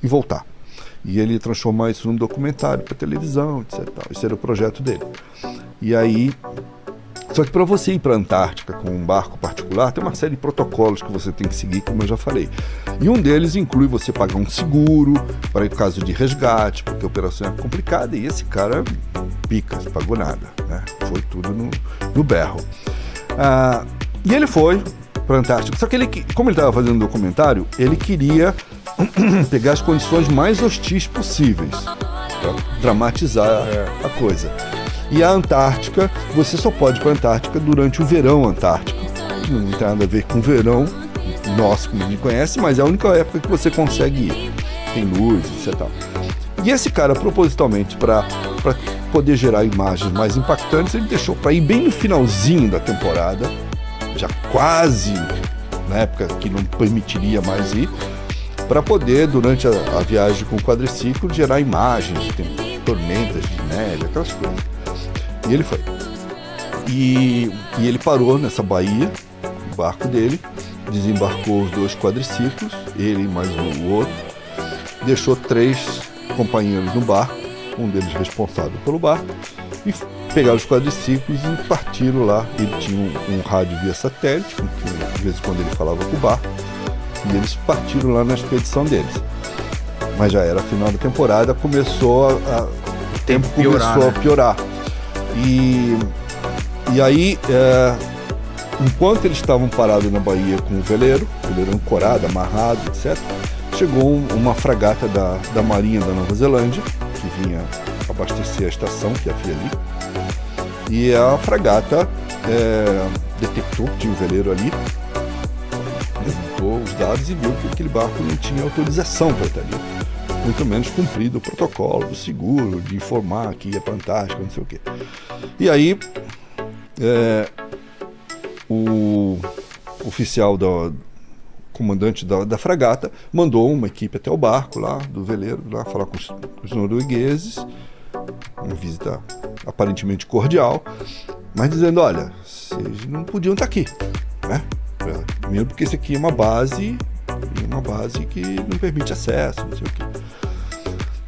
e voltar. E ele transformar isso num documentário para televisão, etc. Esse era o projeto dele. E aí, só que para você ir para a Antártica com um barco particular, tem uma série de protocolos que você tem que seguir, como eu já falei. E um deles inclui você pagar um seguro para o caso de resgate, porque a operação é complicada, e esse cara pica, não pagou nada, né? Foi tudo no berro. E ele foi para a Antártica, só que ele, como ele estava fazendo um documentário, ele queria pegar as condições mais hostis possíveis para dramatizar a coisa. E a Antártica, você só pode ir para a Antártica durante o verão antártico. Não tem nada a ver com o verão nosso, como a gente conhece, mas é a única época que você consegue ir. Tem luz, etc. E esse cara, propositalmente, para poder gerar imagens mais impactantes, ele deixou para ir bem no finalzinho da temporada, já quase na época que não permitiria mais ir, para poder, durante a viagem com o quadriciclo, gerar imagens, tem tormentas de neve, aquelas coisas. E ele foi. E ele parou nessa baía, o barco dele, desembarcou os 2 quadriciclos, ele e mais o outro, deixou 3 companheiros no barco, um deles responsável pelo barco, e pegaram os quadriciclos e partiram lá. Ele tinha um rádio via satélite, com que de vez em quando ele falava com o barco, e eles partiram lá na expedição deles. Mas já era final da temporada, começou o tempo começou a piorar. E aí, enquanto eles estavam parados na baía com o veleiro ancorado, amarrado, etc., chegou uma fragata da Marinha da Nova Zelândia, que vinha abastecer a estação, que havia ali. E a fragata detectou que tinha um veleiro ali, levantou os dados e viu que aquele barco não tinha autorização para estar ali. Muito menos cumprido o protocolo do seguro, de informar que ia para a Antártica, não sei o quê. E aí, o oficial comandante da fragata mandou uma equipe até o barco lá, do veleiro, lá falar com os noruegueses, uma visita aparentemente cordial, mas dizendo, olha, vocês não podiam estar aqui, né? Mesmo porque isso aqui é uma base que não permite acesso, não sei o quê.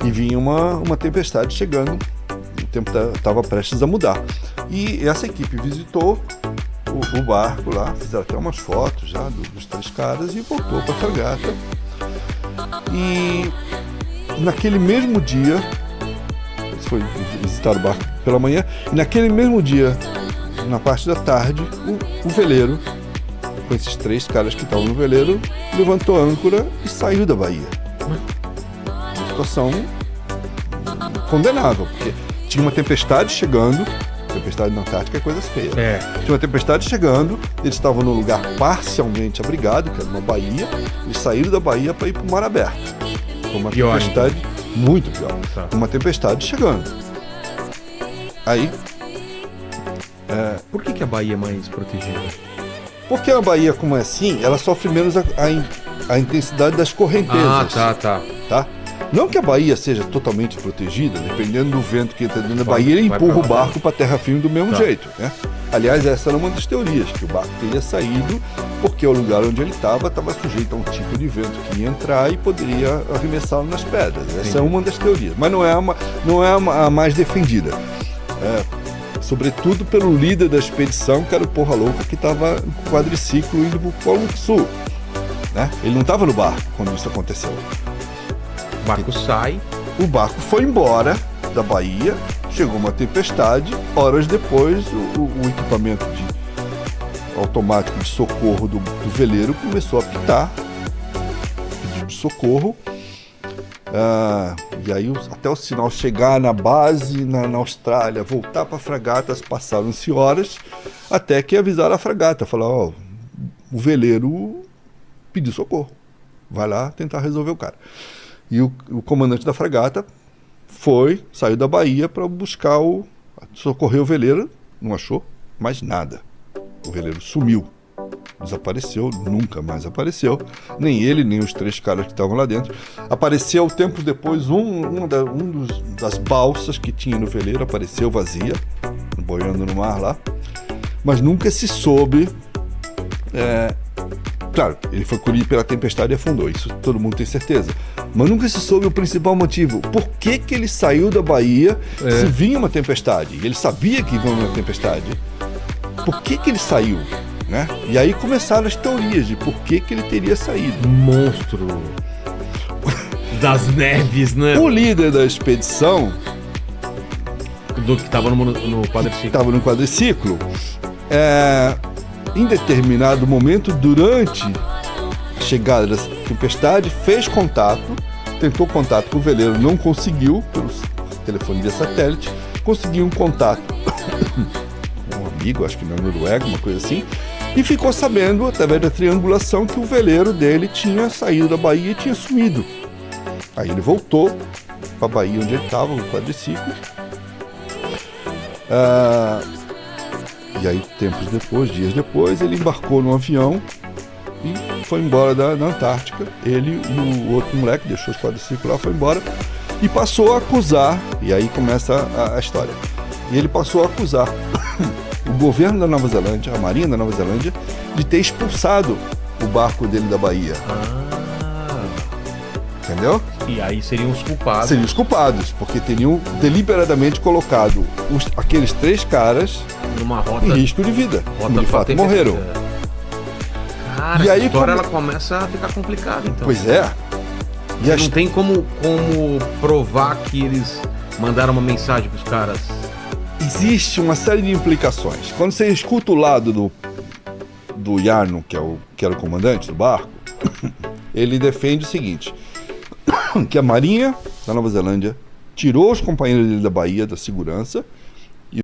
E vinha uma tempestade chegando, o tempo estava prestes a mudar. E essa equipe visitou o barco lá, fizeram até umas fotos já dos 3 caras e voltou para a fragata. E naquele mesmo dia, eles foram visitar o barco pela manhã, e naquele mesmo dia, na parte da tarde, o veleiro, com esses 3 caras que estavam no veleiro, levantou a âncora e saiu da baía. Uma situação condenável, porque tinha uma tempestade chegando. Tempestade na Antártica é coisa feia. Tinha uma tempestade chegando, eles estavam num lugar parcialmente abrigado, que era uma baía, eles saíram da baía para ir para o mar aberto. Foi uma tempestade muito pior. Uma tempestade chegando. Aí... Por que a baía é mais protegida? Porque a baía, como é assim, ela sofre menos a intensidade das correntezas. Tá? Não que a baía seja totalmente protegida, dependendo do vento que entra dentro da baía, ele empurra o barco para terra firme do mesmo jeito, né? Aliás, essa era uma das teorias, que o barco teria saído porque o lugar onde ele estava sujeito a um tipo de vento que ia entrar e poderia arremessá-lo nas pedras. Essa é uma das teorias, mas não é a mais defendida. Sobretudo pelo líder da expedição, que era o Porra Louca, que estava no quadriciclo indo para o Polo Sul, né? Ele não estava no barco quando isso aconteceu. O barco sai. O barco foi embora da baía, chegou uma tempestade, horas depois o equipamento automático de socorro do veleiro começou a apitar, pedindo socorro. E aí até o sinal chegar na base na Austrália, voltar para a fragata, passaram-se horas, até que avisaram a fragata, falaram, o veleiro pediu socorro, vai lá tentar resolver o cara. E o comandante da fragata saiu da baía para buscar socorrer o veleiro, não achou mais nada. O veleiro sumiu, desapareceu, nunca mais apareceu, nem ele, nem os 3 caras que estavam lá dentro. Apareceu tempos depois das balsas que tinha no veleiro, apareceu vazia, boiando no mar lá, mas nunca se soube Claro, ele foi colhido pela tempestade e afundou, isso todo mundo tem certeza. Mas nunca se soube o principal motivo. Por que ele saiu da Bahia se vinha uma tempestade? Ele sabia que vinha uma tempestade. Por que ele saiu? Né? E aí começaram as teorias de por que ele teria saído. Monstro das neves, né? O líder da expedição, Do que tava no quadriciclo. estava no quadriciclo, em determinado momento, durante a chegada da tempestade, fez contato, tentou contato com o veleiro, não conseguiu, pelo telefone de satélite, conseguiu um contato com um amigo, acho que na Noruega, uma coisa assim, e ficou sabendo, através da triangulação, que o veleiro dele tinha saído da Bahia e tinha sumido. Aí ele voltou para a Bahia, onde ele estava, no quadriciclo. E aí, dias depois, ele embarcou num avião e foi embora da Antártica. Ele e o outro moleque, deixou os quadriciclos lá, foi embora e passou a acusar, e aí começa a história. E ele passou a acusar o governo da Nova Zelândia, a Marinha da Nova Zelândia, de ter expulsado o barco dele da Bahia. Entendeu? E aí seriam os culpados. Seriam os culpados, porque teriam deliberadamente colocado aqueles 3 caras numa rota em risco de vida. Rota De fato, morreram. Cara, E aí a história ela começa a ficar complicada, então. Pois é. E Não tem como provar que eles mandaram uma mensagem pros caras. Existe uma série de implicações. Quando você escuta o lado do Jarno, que era o comandante do barco, ele defende o seguinte, que a Marinha da Nova Zelândia tirou os companheiros dele da Bahia da segurança